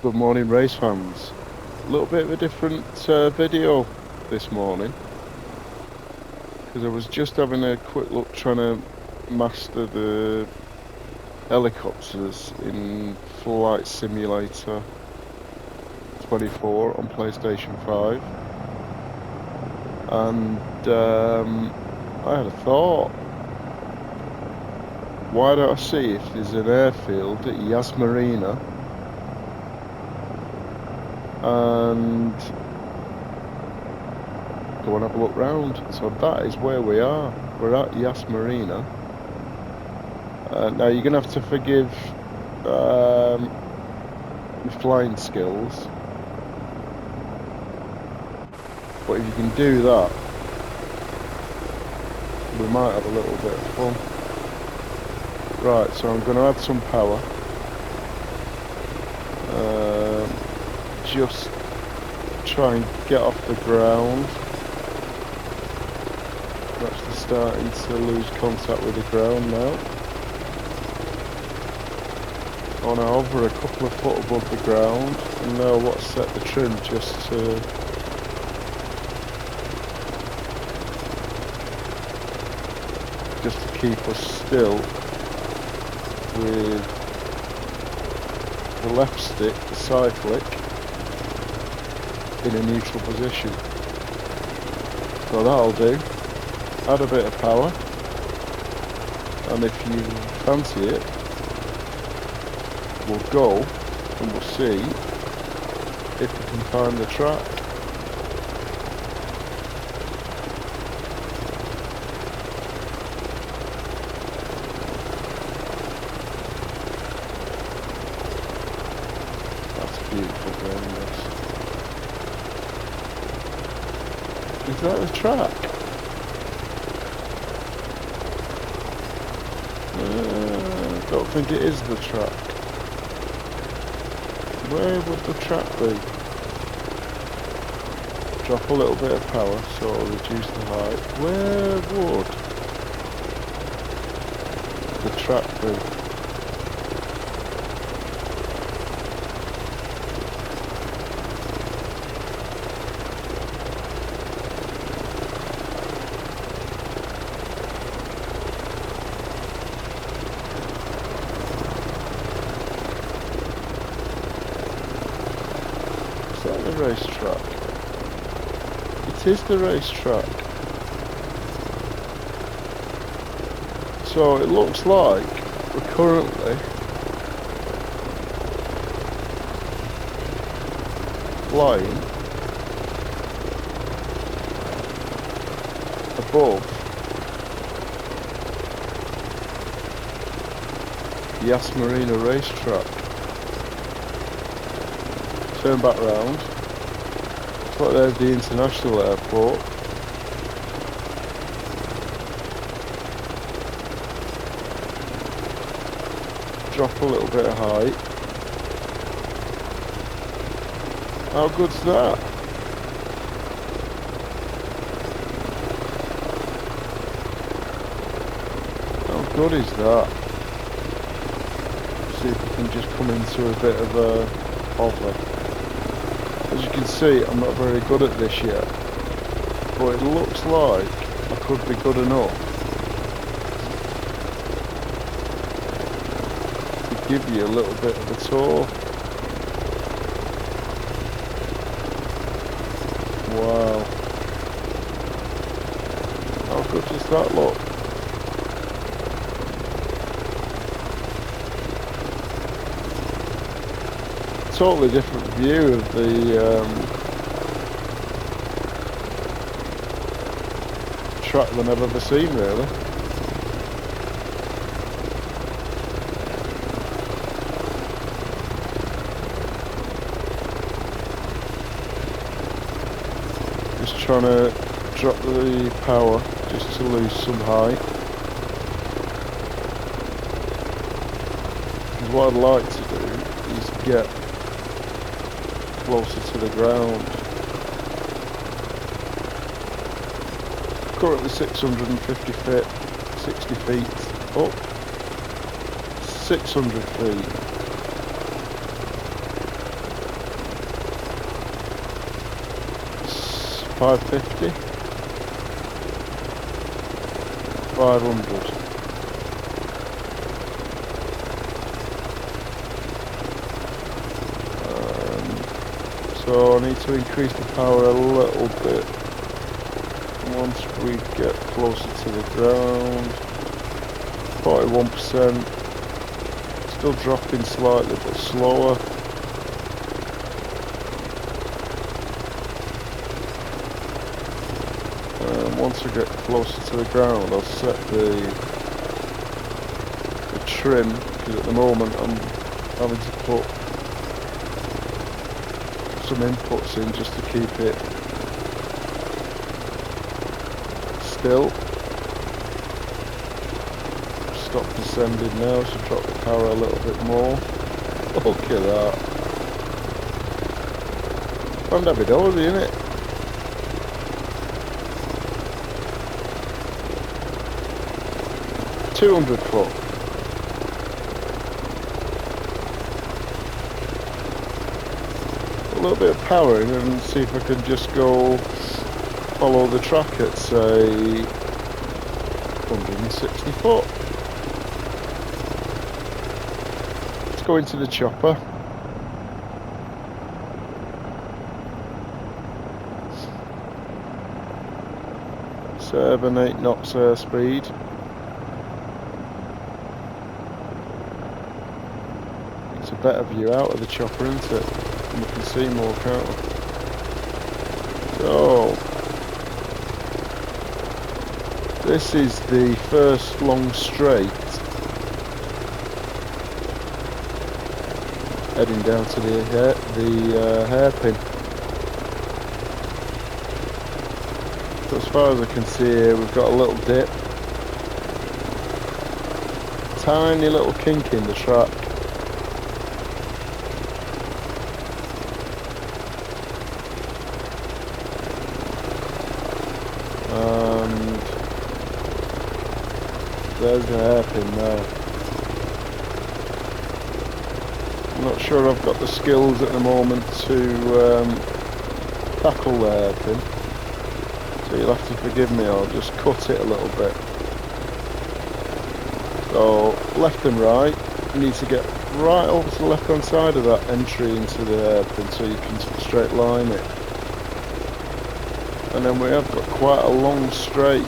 Good morning, race fans. A little bit of a different video this morning because I was just having a quick look trying to master the helicopters in Flight Simulator 24 on PlayStation 5, and I had a thought. Why don't I see if there's an airfield at Marina and go and have a look round? So that is where we are. We're at Marina. Now you're gonna have to forgive my flying skills, but if you can do that, we might have a little bit of fun. Right, so I'm gonna add some power. Just try and get off the ground. I'm actually starting to lose contact with the ground now. I want to hover a couple of foot above the ground, and now I want to set the trim just to keep us still with the left stick, the side flick, in a neutral position. So that'll do. Add a bit of power, and if you fancy it, we'll go and we'll see if we can find the track. That's beautiful, very nice. Is that the track? Don't think it is the track. Where would the track be? Drop a little bit of power so it'll reduce the height. Where would the track be? Is that the racetrack? It is the racetrack. So it looks like we're currently flying above the Marina racetrack. Turn back round. Looks like there's the international airport. Drop a little bit of height. How good's that? How good is that? See if we can just come into a bit of a hover. As you can see, I'm not very good at this yet, but it looks like I could be good enough to give you a little bit of a tour. Wow. How good does that look? Totally different view of the track than I've ever seen, really. Just trying to drop the power just to lose some height. And what I'd like to do is get closer to the ground. Currently 650 feet, 60 feet up, 600 feet. 550, 500. So I need to increase the power a little bit once we get closer to the ground. 41%, still dropping slightly but slower. Once I get closer to the ground, I'll set the trim, because at the moment I'm having to put some inputs in just to keep it still. Stop descending now, so drop the power a little bit more. Look at that. I'm happy dozy, innit? $200 foot. A little bit of power in and see if I can just go follow the track at say 160 foot. Let's go into the chopper. Seven, 8 knots airspeed. It's a better view out of the chopper, isn't it? And you can see more, can't we? So this is the first long straight heading down to the hairpin. So as far as I can see here, we've got a little dip, tiny little kink in the track. And there's the hairpin there. I'm not sure I've got the skills at the moment to tackle the hairpin, so you'll have to forgive me, I'll just cut it a little bit. So left and right, you need to get right over to the left hand side of that entry into the hairpin so you can straight line it. And then we have got quite a long straight.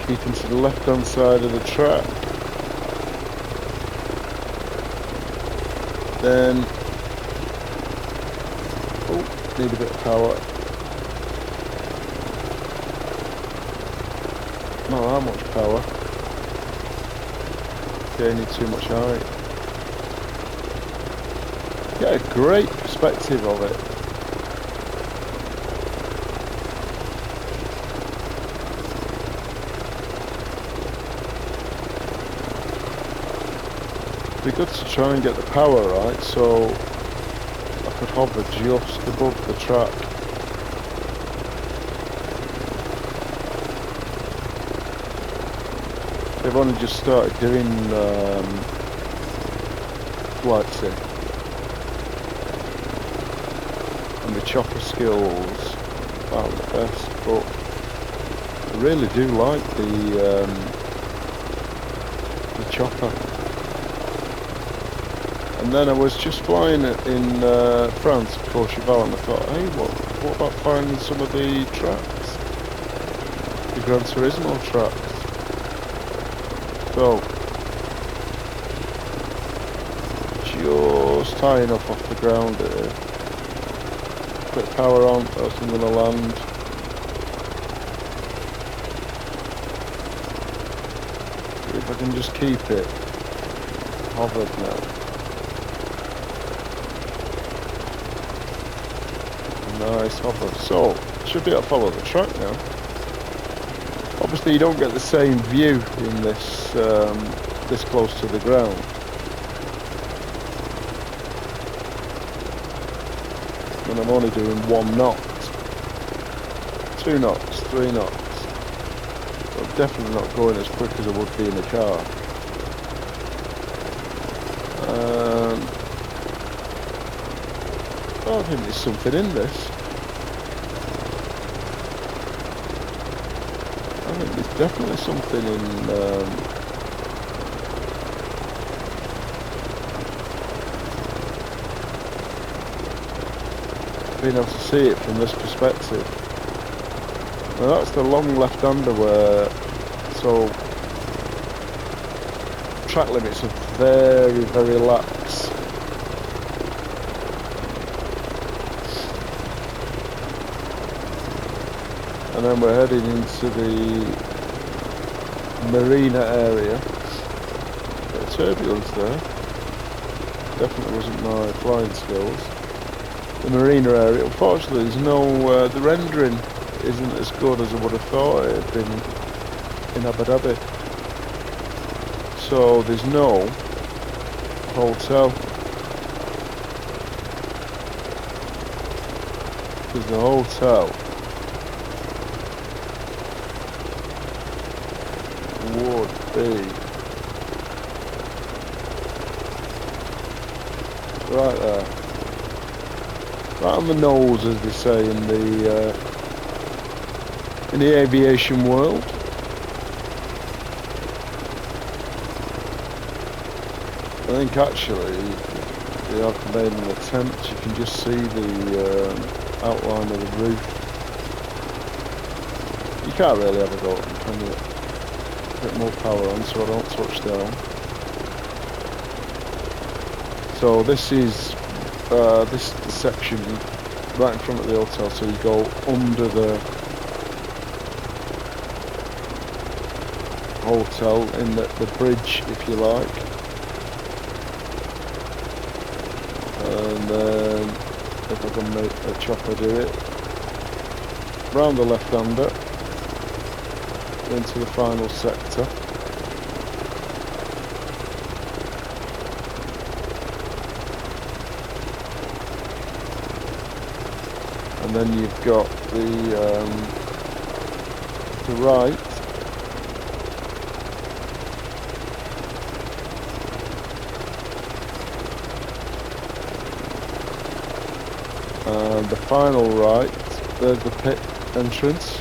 Keeping to the left hand side of the track. Then, oh, need a bit of power. Not that much power. Okay, need too much height. Get a great perspective of it. It'd be good to try and get the power right, so I could hover just above the track. They've only just started doing flight sim. And the chopper skills aren't the best, but I really do like the chopper. And then I was just flying in France, Courchevel, and I thought, hey, what about finding some of the tracks? The Gran Turismo tracks. So, just high enough off the ground here. Put power on, else I'm going to land. See if I can just keep it hovered now. Nice hover. So, should be able to follow the track now. Obviously you don't get the same view in this this close to the ground. And I'm only doing 1 knot, 2 knots, 3 knots. So I'm definitely not going as quick as I would be in a car. I think there's something in this. I think there's definitely something in being able to see it from this perspective. Now that's the long left-hander where, so track limits are very, very lax. And then we're heading into the Marina area. Bit of turbulence there. Definitely wasn't my flying skills. The Marina area, unfortunately there's no, the rendering isn't as good as I would have thought it had been in Abu Dhabi. So there's no hotel. Because the hotel would be right there, right on the nose, as they say in the aviation world. I think actually they have made an attempt. You can just see the outline of the roof. You can't really have a go at them, can you? A bit more power on so I don't touch down. So this is this section right in front of the hotel, so you go under the hotel in the bridge, if you like, and then if I can make a chopper do it, round the left-hander into the final sector. And then you've got the right, and the final right. There's the pit entrance.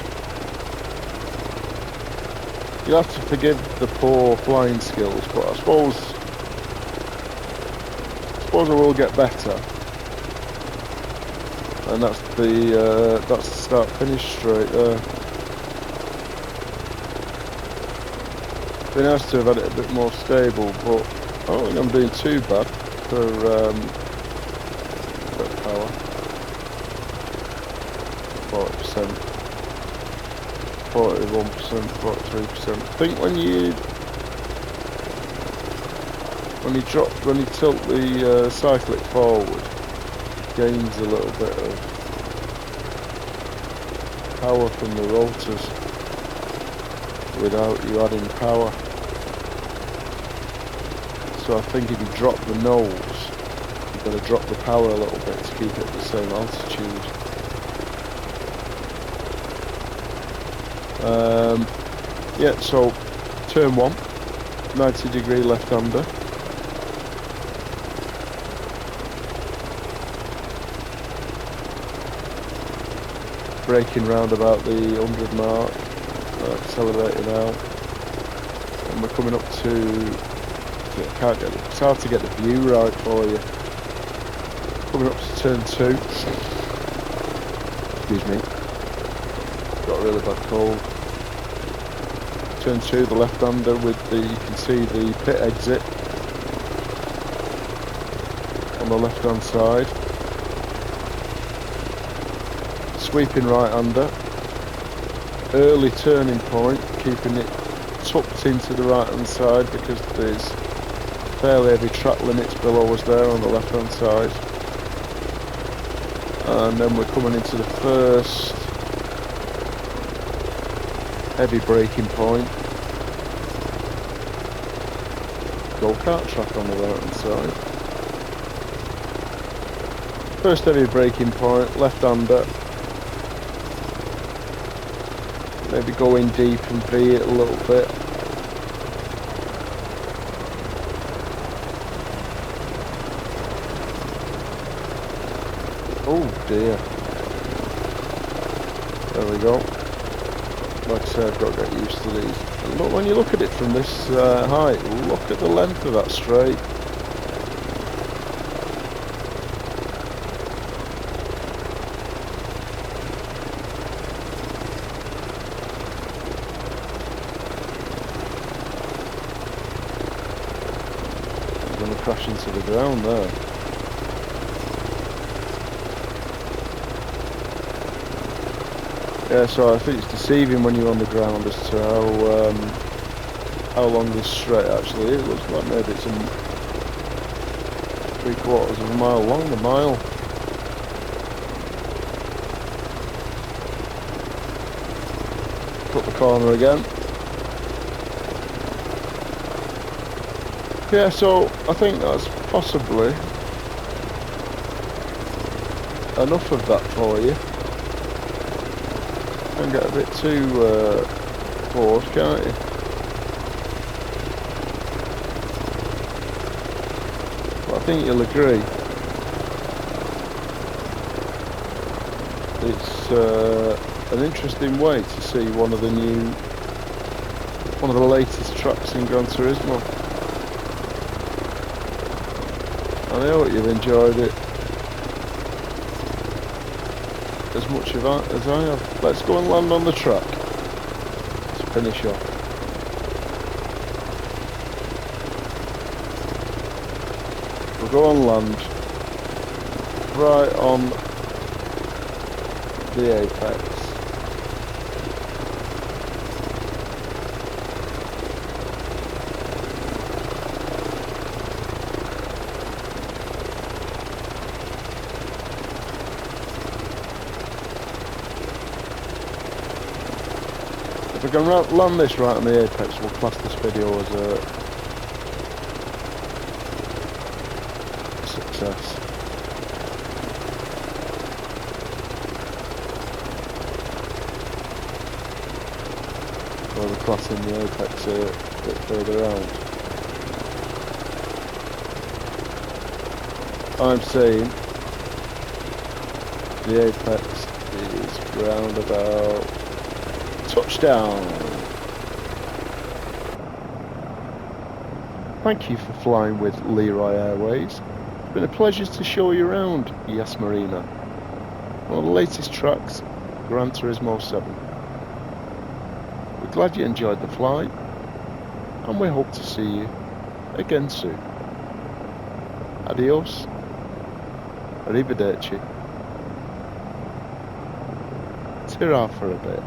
You'll have to forgive the poor flying skills, but I suppose I will get better. And that's the start finish straight there. Be nice to have had it a bit more stable, but I don't think I'm doing too bad for bit of power. 40%, 41%, 43%. I think when you tilt the cyclic forward, gains a little bit of power from the rotors without you adding power. So I think if you drop the nose, you've got to drop the power a little bit to keep it at the same altitude. Yeah, so turn 1, 90-degree left-hander. Braking round about the 100 mark, accelerating out, and we're coming up to, it's hard to get the view right for you. Coming up to turn 2, excuse me, got a really bad cold. Turn 2, the left-hander with you can see the pit exit on the left-hand side. Sweeping right-hander, early turning point, keeping it tucked into the right-hand side because there's fairly heavy track limits below us there on the left-hand side. And then we're coming into the first heavy braking point. Go-kart track on the right-hand side. First heavy braking point, left-hander. Maybe go in deep and V it a little bit. Oh dear. There we go. Like I said, I've got to get used to these. And look, when you look at it from this height, look at the length of that straight. I'm going to crash into the ground there. Yeah, so I think it's deceiving when you're on the ground as to how long this straight actually is. It looks like maybe it's 3/4 of a mile long, a mile. Put the corner again. Yeah, so I think that's possibly enough of that for you. Can get a bit too bored, can't you? But I think you'll agree. It's an interesting way to see one of the latest tracks in Gran Turismo. I know you've enjoyed it as much as I have. Let's go and land on the track to finish off. We'll go and land right on the apex. If we can land this right on the apex, we'll class this video as a success. So we're classing the apex a bit further out. I'm saying the apex is round about touchdown. Thank you for flying with Leroy Airways. It's been a pleasure to show you around Yas Marina, one of the latest tracks, Gran Turismo 7. We're glad you enjoyed the flight, and we hope to see you again soon. Adios, arrivederci, ta-ra for a bit.